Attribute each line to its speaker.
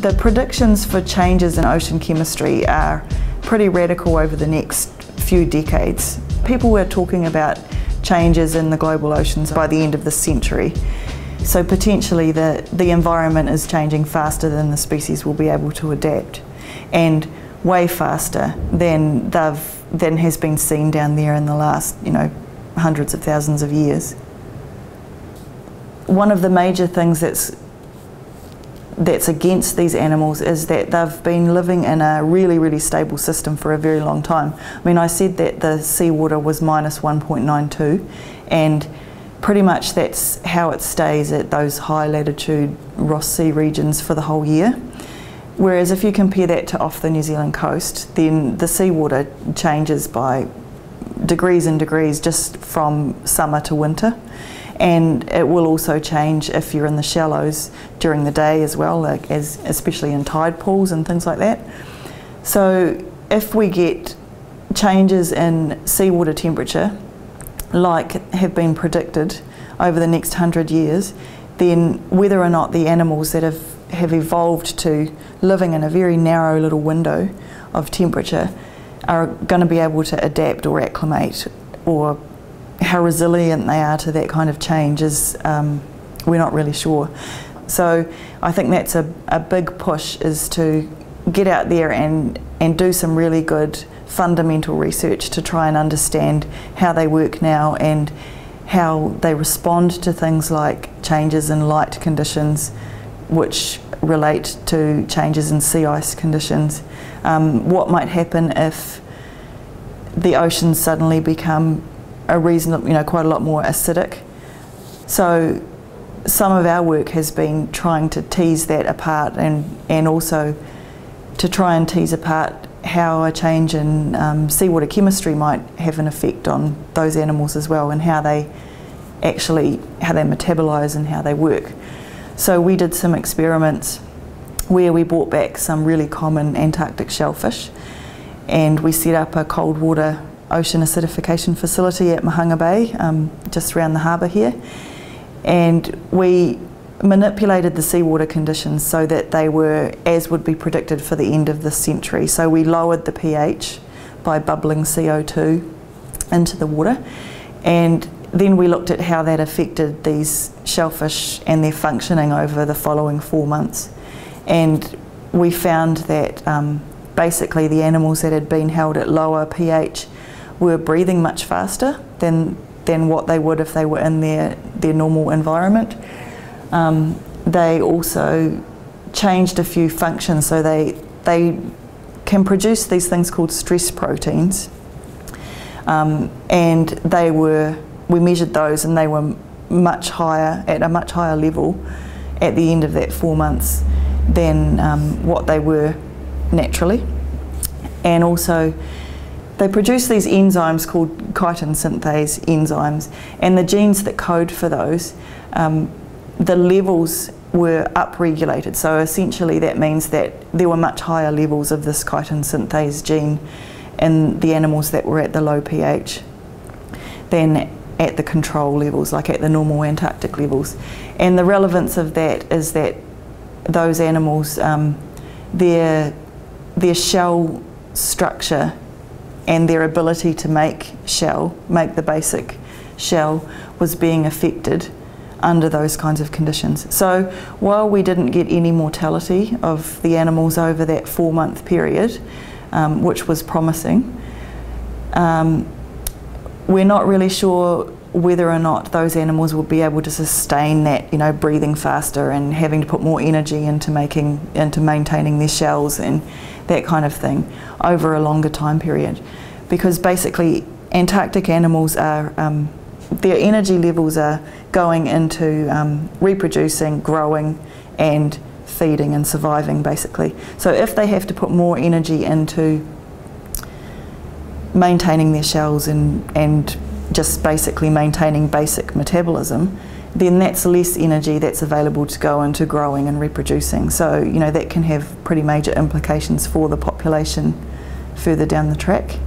Speaker 1: The predictions for changes in ocean chemistry are pretty radical over the next few decades. People were talking about changes in the global oceans by the end of this century. So potentially the environment is changing faster than the species will be able to adapt, and way faster than has been seen down there in the last, hundreds of thousands of years. One of the major things that's against these animals is that they've been living in a really, really stable system for a very long time. I mean, I said that the seawater was minus 1.92, and pretty much that's how it stays at those high latitude Ross Sea regions for the whole year. Whereas if you compare that to off the New Zealand coast, then the seawater changes by degrees and degrees just from summer to winter. And it will also change if you're in the shallows during the day as well, especially in tide pools and things like that. So if we get changes in seawater temperature, like have been predicted over the next 100 years, then whether or not the animals that have evolved to living in a very narrow little window of temperature are going to be able to adapt or acclimate, or how resilient they are to that kind of change is, we're not really sure. So I think that's a big push, is to get out there and do some really good fundamental research to try and understand how they work now and how they respond to things like changes in light conditions, which relate to changes in sea ice conditions. What might happen if the oceans suddenly become quite a lot more acidic. So some of our work has been trying to tease that apart, and also to try and tease apart how a change in seawater chemistry might have an effect on those animals as well, and how they metabolise and how they work. So we did some experiments where we brought back some really common Antarctic shellfish, and we set up a cold water ocean acidification facility at Mahanga Bay, just around the harbour here, and we manipulated the seawater conditions so that they were as would be predicted for the end of this century. So we lowered the pH by bubbling CO2 into the water, and then we looked at how that affected these shellfish and their functioning over the following 4 months, and we found that basically the animals that had been held at lower pH were breathing much faster than what they would if they were in their normal environment. They also changed a few functions, so they can produce these things called stress proteins, and we measured those, and they were at a much higher level at the end of that 4 months than what they were naturally. And also they produce these enzymes called chitin synthase enzymes, and the genes that code for those, the levels were upregulated. So essentially that means that there were much higher levels of this chitin synthase gene in the animals that were at the low pH than at the control levels, like at the normal Antarctic levels. And the relevance of that is that those animals, their shell structure and their ability to make the basic shell, was being affected under those kinds of conditions. So while we didn't get any mortality of the animals over that 4-month period, which was promising, we're not really sure whether or not those animals will be able to sustain that, breathing faster and having to put more energy into maintaining their shells and that kind of thing over a longer time period. Because basically Antarctic animals are, their energy levels are going into reproducing, growing and feeding and surviving basically. So if they have to put more energy into maintaining their shells and just basically maintaining basic metabolism, then that's less energy that's available to go into growing and reproducing. So that can have pretty major implications for the population further down the track.